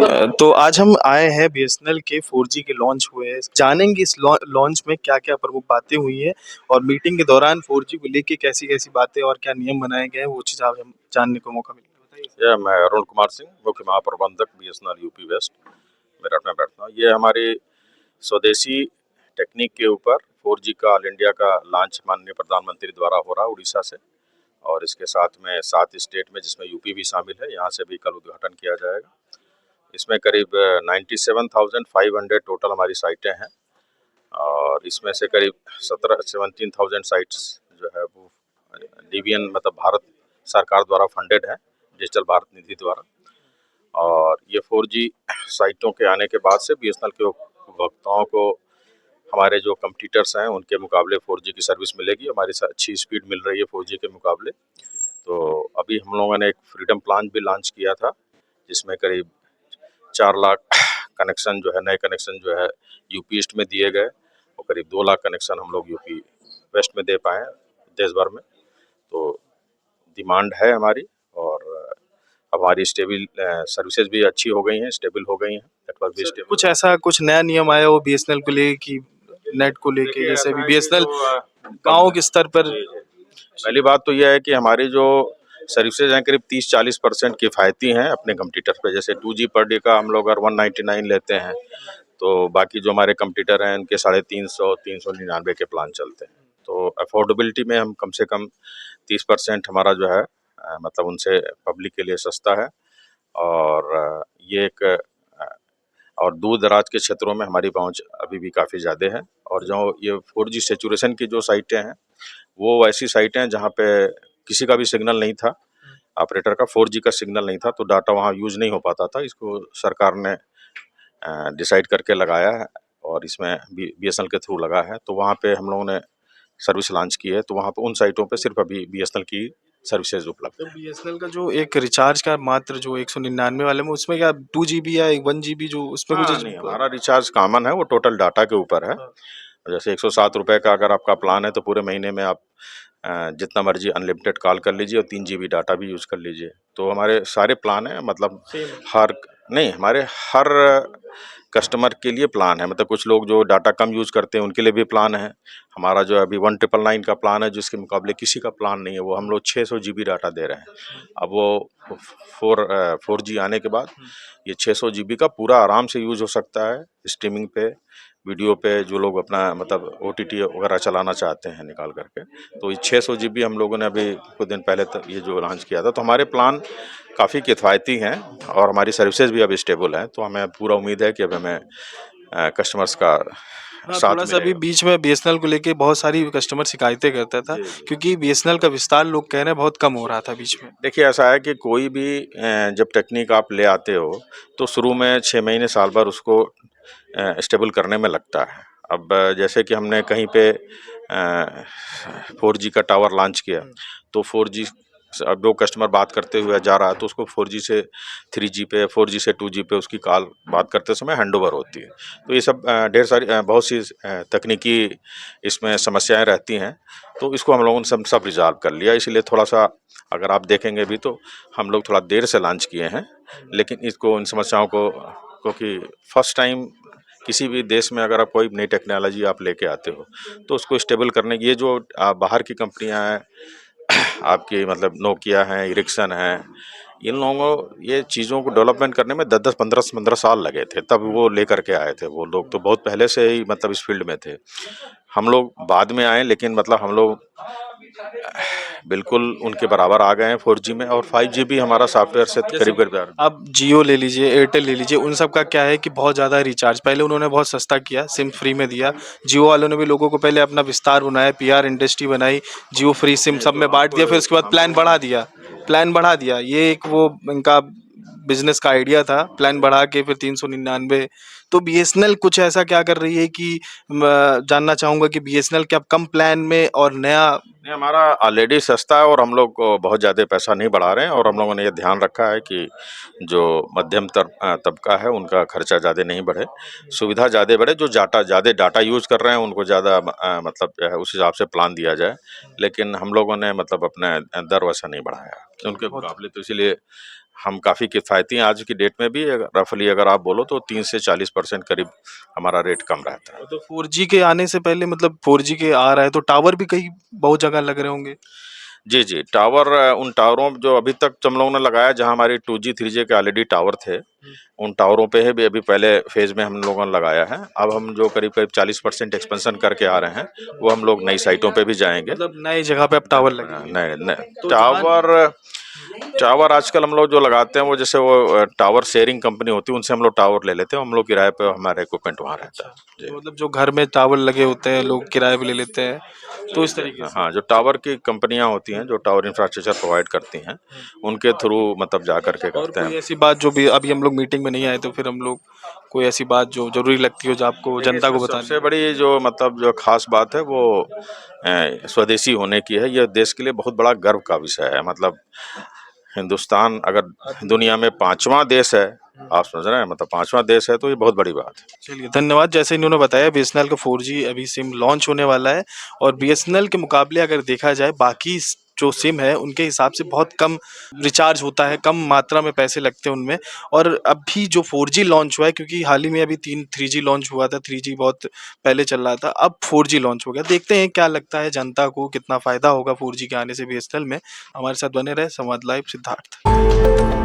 तो आज हम आए हैं बीएसएनएल के 4G के लॉन्च हुए हैं। जानेंगे इस लॉन्च में क्या-क्या प्रमुख बातें हुई हैं और मीटिंग के दौरान 4G को लेके कैसी-कैसी बातें और क्या नियम बनाए गए हैं, वो चीज़ आज हम जानने को मौका मिलेगा। बताइए। मैं अरुण कुमार सिंह, मुख्य महाप्रबंधक बीएसएनएल यूपी वेस्ट मेरठ में बैठता हूँ। ये हमारी स्वदेशी टेक्निक के ऊपर 4G का ऑल इंडिया का लॉन्च माननीय प्रधानमंत्री द्वारा हो रहा है उड़ीसा से, और इसके साथ में 7 स्टेट में जिसमें यूपी भी शामिल है, यहाँ से भी कल उद्घाटन किया जाएगा। इसमें करीब 97,500 टोटल हमारी साइटें हैं, और इसमें से करीब 17,000 साइट्स जो है वो डीबीएन मतलब भारत सरकार द्वारा फंडेड है, डिजिटल भारत निधि द्वारा। और ये 4G साइटों के आने के बाद से बीएसएनएल के उपभोक्ताओं को हमारे जो कम्पिटिटर्स हैं उनके मुकाबले 4G की सर्विस मिलेगी। हमारी अच्छी स्पीड मिल रही है 4G के मुकाबले। तो अभी हम लोगों ने एक फ्रीडम प्लान भी लॉन्च किया था, जिसमें करीब 4 लाख कनेक्शन जो है, नए कनेक्शन जो है यूपी ईस्ट में दिए गए, और करीब 2 लाख कनेक्शन हम लोग यूपी वेस्ट में दे पाए देश भर में। तो डिमांड है हमारी, और हमारी स्टेबल सर्विसेज भी अच्छी हो गई हैं, स्टेबल हो गई हैं, नेटवर्क भी स्टेबल। कुछ ऐसा कुछ नया नियम आया हो बीएसएनएल को लेके कि नेट को लेके, जैसे अभी बीएसएनएल गाँव के स्तर पर। पहली बात तो यह है कि हमारी जो सर्विसेज हैं करीब 30-40% किफ़ायती हैं अपने कम्पिटिटर पे। जैसे 2G पर डे का हम लोग अगर 199 लेते हैं, तो बाकी जो हमारे कम्पिटिटर हैं उनके 350-399 के प्लान चलते हैं। तो अफोर्डेबिलिटी में हम कम से कम 30% हमारा जो है मतलब उनसे पब्लिक के लिए सस्ता है। और ये एक और दूर दराज के क्षेत्रों में हमारी पहुंच अभी भी काफ़ी ज़्यादा है। और जो ये 4G सैचुरेशन की जो साइटें हैं, वो ऐसी साइटें हैं जहाँ पे किसी का भी सिग्नल नहीं था, ऑपरेटर का 4G का सिग्नल नहीं था, तो डाटा वहाँ यूज़ नहीं हो पाता था। इसको सरकार ने डिसाइड करके लगाया है, और इसमें बीएसएनएल के थ्रू लगा है। तो वहाँ पे हम लोगों ने सर्विस लॉन्च की है, तो वहाँ पे उन साइटों पे सिर्फ अभी बीएसएनएल की सर्विसेज उपलब्ध तो है। बीएसएनएल का जो एक रिचार्ज का मात्र जो 199 वाले में, उसमें क्या 2 GB या 1 GB जो उसमें कुछ नहीं, हमारा रिचार्ज कॉमन है, वो टोटल डाटा के ऊपर है। जैसे 107 रुपये का अगर आपका प्लान है, तो पूरे महीने में आप जितना मर्जी अनलिमिटेड कॉल कर लीजिए और 3 GB डाटा भी यूज़ कर लीजिए। तो हमारे सारे प्लान हैं, मतलब हमारे हर कस्टमर के लिए प्लान है। मतलब कुछ लोग जो डाटा कम यूज़ करते हैं उनके लिए भी प्लान है। हमारा जो अभी 1999 का प्लान है, जिसके मुकाबले किसी का प्लान नहीं है, वो हम लोग 600 GB डाटा दे रहे हैं। अब वो 4G आने के बाद ये 600 GB का पूरा आराम से यूज़ हो सकता है, स्ट्रीमिंग पे, वीडियो पे, जो लोग अपना मतलब OTT वगैरह चलाना चाहते हैं निकाल करके। तो ये 600 GB हम लोगों ने अभी कुछ दिन पहले तक ये जो लॉन्च किया था। तो हमारे प्लान काफ़ी किफ़ायती हैं, और हमारी सर्विसेज भी अभी स्टेबल हैं। तो हमें पूरा उम्मीद है कि अब हमें कस्टमर्स का साथ थोड़ा सा अभी मिलेगा। बीच में बीएसएनएल को लेके बहुत सारी कस्टमर शिकायतें करता था, क्योंकि बीएसएनएल का विस्तार लोग कह रहे हैं बहुत कम हो रहा था बीच में। देखिए, ऐसा है कि कोई भी जब टेक्निक आप ले आते हो, तो शुरू में 6 महीने साल भर उसको स्टेबल करने में लगता है। अब जैसे कि हमने कहीं पे 4G का टावर लॉन्च किया, तो 4G अब जो कस्टमर बात करते हुए जा रहा है, तो उसको 4G से 3G पे, 4G से 2G पे उसकी कॉल बात करते समय हैंड ओवर होती है। तो ये सब ढेर सारी बहुत सी तकनीकी इसमें समस्याएं रहती हैं। तो इसको हम लोगों ने सब रिजॉल्व कर लिया। इसलिए थोड़ा सा अगर आप देखेंगे भी, तो हम लोग थोड़ा देर से लॉन्च किए हैं, लेकिन इसको इन समस्याओं को, क्योंकि फर्स्ट टाइम किसी भी देश में अगर आप कोई नई टेक्नोलॉजी आप लेके आते हो, तो उसको स्टेबल करने की, ये जो बाहर की कंपनियां हैं आपकी, मतलब नोकिया है, इरिक्सन है, इन लोगों ये चीज़ों को डेवलपमेंट करने में 10-10, 15-15 साल लगे थे, तब वो लेकर के आए थे। वो लोग तो बहुत पहले से ही मतलब इस फील्ड में थे। हम लोग बाद में आए, लेकिन मतलब हम लोग बिल्कुल उनके बराबर आ गए हैं 4G में, और 5G भी हमारा सॉफ्टवेयर से करीब करीब। अब जियो ले लीजिए, एयरटेल ले लीजिए, उन सब का क्या है कि बहुत ज़्यादा रिचार्ज पहले उन्होंने बहुत सस्ता किया, सिम फ्री में दिया। जियो वालों ने भी लोगों को पहले अपना विस्तार बनाया, पीआर इंडस्ट्री बनाई, जियो फ्री सिम सब में बांट दिया, फिर उसके बाद प्लान बढ़ा दिया। ये एक वो इनका बिजनेस का आइडिया था, प्लान बढ़ा के फिर 399। तो बीएसएनएल कुछ ऐसा क्या कर रही है कि जानना चाहूंगा कि बीएसएनएल क्या कम प्लान में और नया। नहीं, हमारा ऑलरेडी सस्ता है, और हम लोग को बहुत ज़्यादा पैसा नहीं बढ़ा रहे हैं। और हम लोगों ने ये ध्यान रखा है कि जो मध्यम तबका है उनका खर्चा ज़्यादा नहीं बढ़े, सुविधा ज़्यादा बढ़े। जो ज़्यादा डाटा यूज़ कर रहे हैं उनको ज़्यादा मतलब जो है उस हिसाब से प्लान दिया जाए। लेकिन हम लोगों ने मतलब अपने दर वैसा नहीं बढ़ाया उनके मुकाबले, तो इसीलिए हम काफ़ी किफ़ायती हैं आज की डेट में भी। रफली अगर आप बोलो तो 3 से 40% करीब हमारा रेट कम रहता है। तो 4G के आने से पहले मतलब 4G के आ रहा है तो टावर भी कई बहुत जगह लग रहे होंगे। जी, जी। टावर उन टावरों जो अभी तक हम लोगों ने लगाया जहाँ हमारी 2G 3G के ऑलरेडी टावर थे, उन टावरों पे है भी अभी पहले फ़ेज़ में हम लोगों ने लगाया है। अब हम जो करीब-करीब 40% एक्सपेंशन करके आ रहे हैं, वो हम लोग नई साइटों पे भी जाएँगे। मतलब नई जगह पे अब टावर लगेंगे। नए नए तो जहाँ टावर टावर आजकल हम लोग जो लगाते हैं वो जैसे वो टावर शेयरिंग कंपनी होती है उनसे हम लोग टावर ले लेते हैं, हम लोग किराए पे हमारा इक्विपमेंट वहाँ रहता है। जी। तो मतलब जो घर में टावर लगे होते हैं लोग किराए पे ले लेते हैं, तो इस तरीके से। हाँ, जो टावर की कंपनियाँ होती हैं, जो टावर इंफ्रास्ट्रक्चर प्रोवाइड करती हैं, उनके थ्रू मतलब जा कर के और करते कोई हैं। ऐसी बात जो भी अभी हम लोग मीटिंग में नहीं आए तो फिर हम लोग कोई ऐसी बात जो ज़रूरी लगती हो जो आपको देखिए, जनता इसमें को बतानी सबसे है? बड़ी जो मतलब जो ख़ास बात है वो स्वदेशी होने की है। यह देश के लिए बहुत बड़ा गर्व का विषय है। मतलब हिंदुस्तान अगर दुनिया में 5वाँ देश है, आप समझ रहे हैं? मतलब 5वाँ देश है तो ये बहुत बड़ी बात है। चलिए धन्यवाद। जैसे इन्होंने बताया बीएसएनएल का 4G अभी सिम लॉन्च होने वाला है और बीएसएनएल के मुकाबले अगर देखा जाए बाकी जो सिम है उनके हिसाब से बहुत कम रिचार्ज होता है, कम मात्रा में पैसे लगते हैं उनमें। और अभी जो 4G लॉन्च हुआ है क्योंकि हाल ही में अभी 3G लॉन्च हुआ था, 3G बहुत पहले चल रहा था, अब 4G लॉन्च हो गया। देखते हैं क्या लगता है जनता को, कितना फ़ायदा होगा 4G के आने से बीएसएनएल में। हमारे साथ बने रहे संवाद लाइव। सिद्धार्थ।